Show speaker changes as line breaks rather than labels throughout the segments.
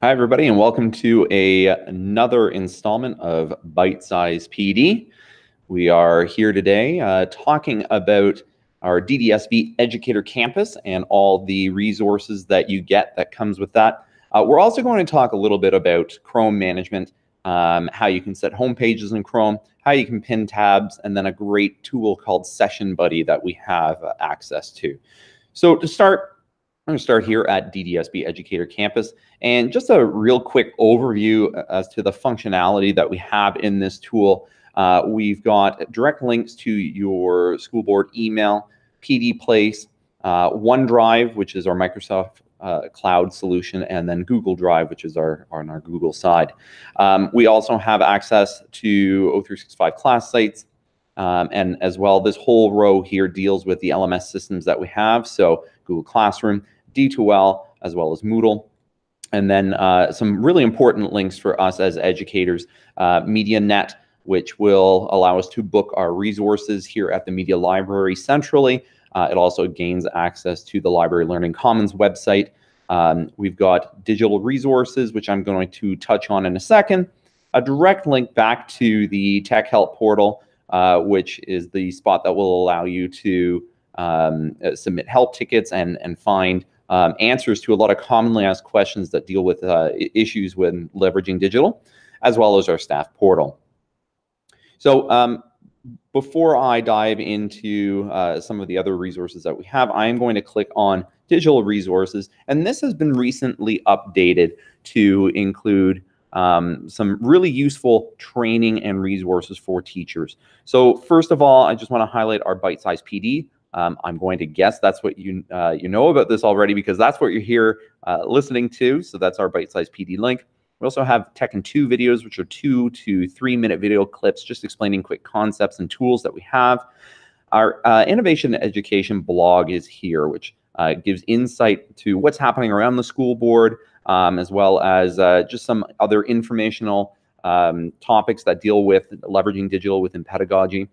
Hi, everybody, and welcome to another installment of Bite-Sized PD. We are here today talking about our DDSB Educator Campus and all the resources that you get that comes with that. We're also going to talk a little bit about Chrome management, how you can set home pages in Chrome, how you can pin tabs, and then a great tool called Session Buddy that we have access to. So to start, I'm going to start here at DDSB Educator Campus, and just a real quick overview as to the functionality that we have in this tool. We've got direct links to your school board email, PD Place, OneDrive, which is our Microsoft cloud solution, and then Google Drive, which is on our Google side. We also have access to O365 class sites, and as well, this whole row here deals with the LMS systems that we have. So Google Classroom, D2L, as well as Moodle. And then some really important links for us as educators, MediaNet, which will allow us to book our resources here at the Media Library centrally. It also gains access to the Library Learning Commons website. We've got digital resources, which I'm going to touch on in a second. A direct link back to the Tech Help portal, which is the spot that will allow you to submit help tickets and find answers to a lot of commonly asked questions that deal with issues when leveraging digital, as well as our staff portal. So before I dive into some of the other resources that we have, I am going to click on digital resources, and this has been recently updated to include some really useful training and resources for teachers. So first of all, I just want to highlight our Bite-Sized PD. I'm going to guess that's what you know about this already, because that's what you're here listening to. So that's our Bite-Sized PD link. We also have Tech in 2 videos, which are 2 to 3 minute video clips just explaining quick concepts and tools that we have. Our Innovation Education blog is here, which gives insight to what's happening around the school board, as well as just some other informational topics that deal with leveraging digital within pedagogy.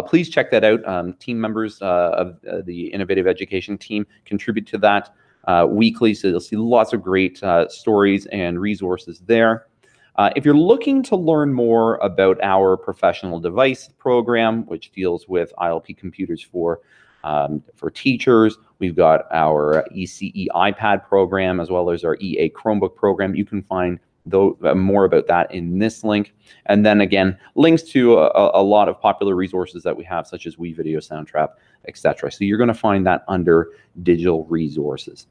Please check that out. Team members of the Innovative Education team contribute to that weekly, so you'll see lots of great stories and resources there. If you're looking to learn more about our professional device program, which deals with ILP computers for teachers, we've got our ECE iPad program, as well as our EA Chromebook program. You can find more about that in this link. And then again, links to a lot of popular resources that we have, such as WeVideo, Soundtrap, etc. So you're going to find that under digital resources.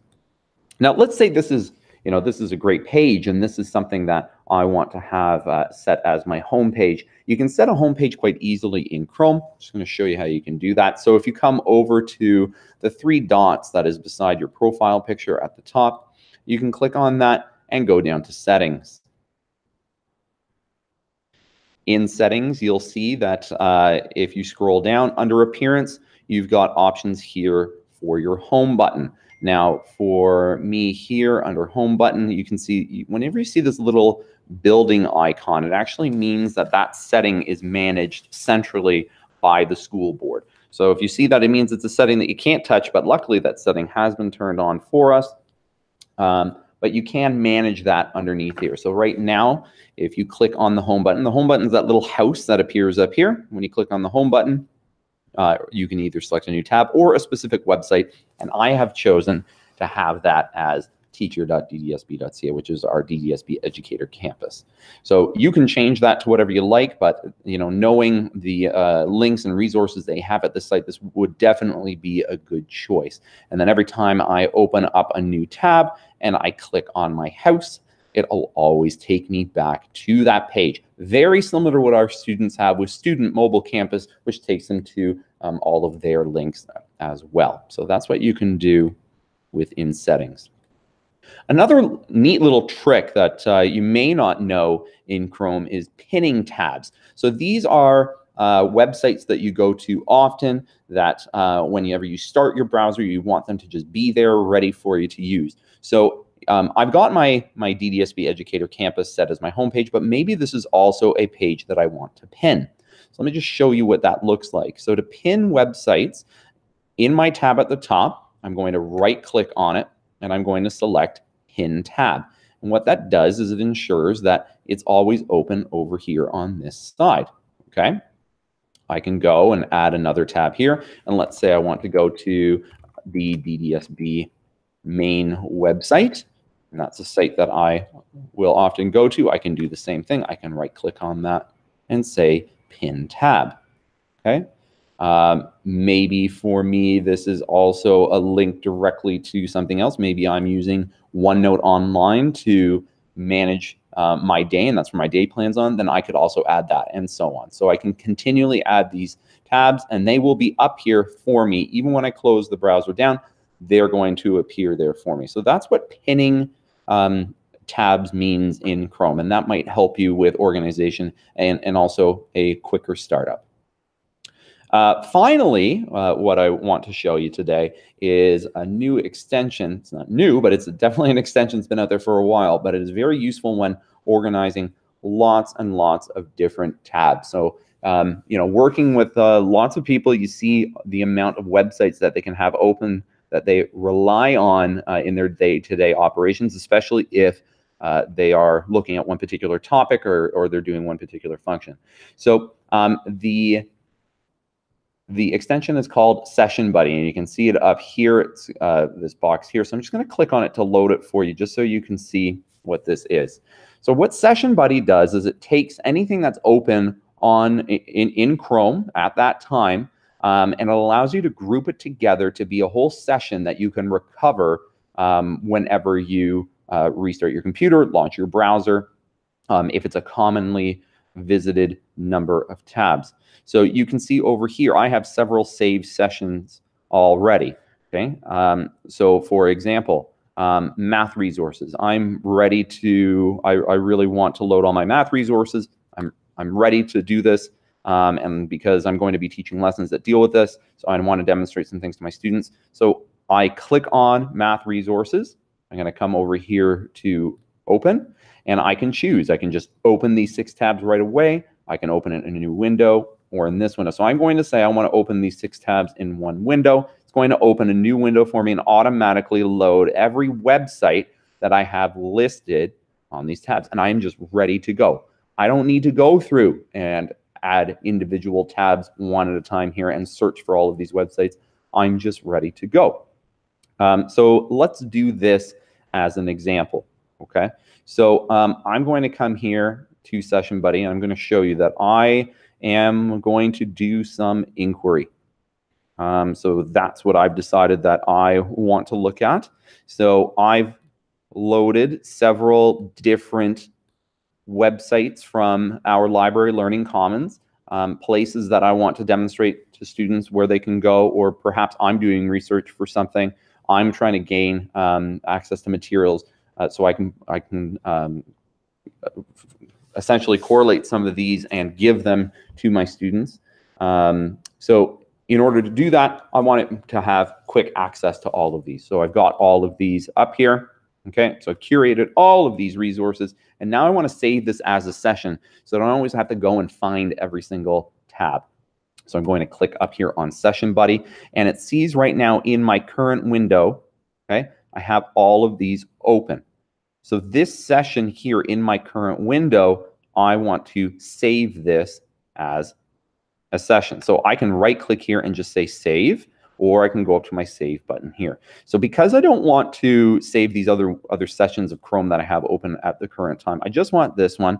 Now, let's say this is a great page, and this is something that I want to have set as my home page. You can set a home page quite easily in Chrome. I'm just going to show you how you can do that. So if you come over to the 3 dots that is beside your profile picture at the top, you can click on that and go down to Settings. In Settings, you'll see that if you scroll down under Appearance, you've got options here for your Home button. Now, for me here under Home button, you can see whenever you see this little building icon, it actually means that that setting is managed centrally by the school board. So if you see that, it means it's a setting that you can't touch, but luckily that setting has been turned on for us. But you can manage that underneath here. So right now, if you click on the Home button is that little house that appears up here. When you click on the Home button, you can either select a new tab or a specific website, and I have chosen to have that as teacher.ddsb.ca, which is our DDSB Educator campus. So you can change that to whatever you like, but knowing the links and resources they have at this site, this would definitely be a good choice. And then every time I open up a new tab and I click on my house, it'll always take me back to that page. Very similar to what our students have with Student Mobile Campus, which takes them to all of their links as well. So that's what you can do within Settings. Another neat little trick that you may not know in Chrome is pinning tabs. So these are websites that you go to often that whenever you start your browser, you want them to just be there ready for you to use. So I've got my DDSB Educator campus set as my homepage, but maybe this is also a page that I want to pin. So let me just show you what that looks like. So to pin websites, in my tab at the top, I'm going to right-click on it, and I'm going to select Pin Tab. And what that does is it ensures that it's always open over here on this side, okay? I can go and add another tab here, and let's say I want to go to the DDSB main website, and that's a site that I will often go to. I can do the same thing. I can right-click on that and say Pin Tab, okay? Maybe for me, this is also a link directly to something else. Maybe I'm using OneNote Online to manage my day, and that's where my day plan's on. Then I could also add that, and so on. So I can continually add these tabs, and they will be up here for me. Even when I close the browser down, they're going to appear there for me. So that's what pinning tabs means in Chrome, and that might help you with organization and also a quicker startup. Finally, what I want to show you today is a new extension. It's not new, but it's definitely an extension that's been out there for a while, but it is very useful when organizing lots and lots of different tabs. So, you know, working with lots of people, you see the amount of websites that they can have open that they rely on in their day-to-day operations, especially if they are looking at one particular topic or they're doing one particular function. So the extension is called Session Buddy, and you can see it up here. It's this box here. So I'm just going to click on it to load it for you, just so you can see what this is. So what Session Buddy does is it takes anything that's open in Chrome at that time, and it allows you to group it together to be a whole session that you can recover whenever you restart your computer, launch your browser, if it's a commonly visited number of tabs. So you can see over here, I have several saved sessions already, okay? So for example, math resources. I'm ready to, I really want to load all my math resources. I'm ready to do this, and because I'm going to be teaching lessons that deal with this, so I want to demonstrate some things to my students. So I click on math resources. I'm going to come over here to open, and I can choose. I can just open these 6 tabs right away. I can open it in a new window or in this window. So I'm going to say I want to open these 6 tabs in one window. It's going to open a new window for me and automatically load every website that I have listed on these tabs, and I am just ready to go. I don't need to go through and add individual tabs one at a time here and search for all of these websites. I'm just ready to go. So let's do this as an example, okay? So I'm going to come here to Session Buddy, and I'm going to show you that I am going to do some inquiry. So that's what I've decided that I want to look at. So I've loaded several different websites from our Library Learning Commons, places that I want to demonstrate to students where they can go, or perhaps I'm doing research for something. I'm trying to gain access to materials so I can essentially correlate some of these and give them to my students. So in order to do that, I want it to have quick access to all of these. So I've got all of these up here. Okay, so I've curated all of these resources, and now I want to save this as a session so I don't always have to go and find every single tab. So I'm going to click up here on Session Buddy, and it sees right now in my current window, okay, I have all of these open. So this session here in my current window, I want to save this as a session. So I can right click here and just say save, or I can go up to my save button here. So because I don't want to save these other sessions of Chrome that I have open at the current time, I just want this one.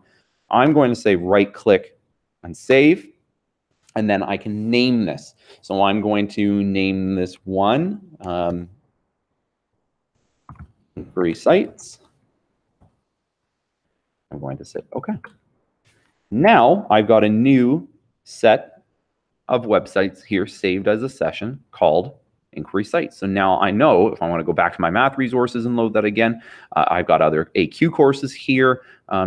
I'm going to say right click and save, and then I can name this. So I'm going to name this one inquiry sites. I'm going to say okay. Now I've got a new set of websites here saved as a session called inquiry sites. So now I know if I want to go back to my math resources and load that again, I've got other AQ courses here.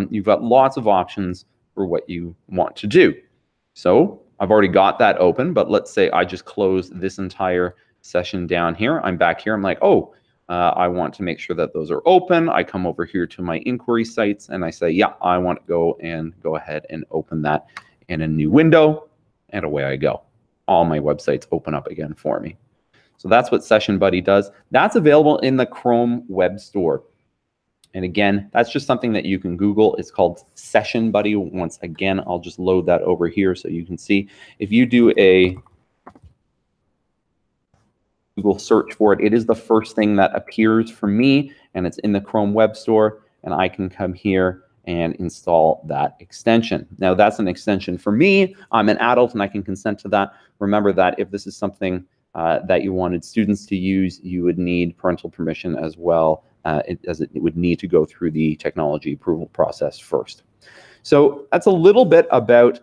You've got lots of options for what you want to do. So I've already got that open, but let's say I just close this entire session down here. I'm back here. I'm like, oh, I want to make sure that those are open. I come over here to my inquiry sites and I say, yeah, I want to go ahead and open that in a new window. And away I go. All my websites open up again for me. So that's what Session Buddy does. That's available in the Chrome Web Store. And again, that's just something that you can Google. It's called Session Buddy. Once again, I'll just load that over here so you can see. If you do a Google search for it, it is the first thing that appears for me, and it's in the Chrome Web Store, and I can come here and install that extension. Now, that's an extension for me. I'm an adult and I can consent to that. Remember that if this is something that you wanted students to use, you would need parental permission as well, as it would need to go through the technology approval process first. So that's a little bit about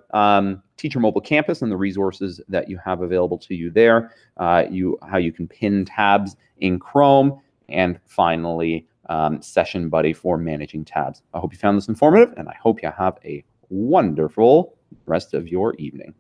Teacher Mobile Campus and the resources that you have available to you there, how you can pin tabs in Chrome, and finally, Session Buddy for managing tabs. I hope you found this informative, and I hope you have a wonderful rest of your evening.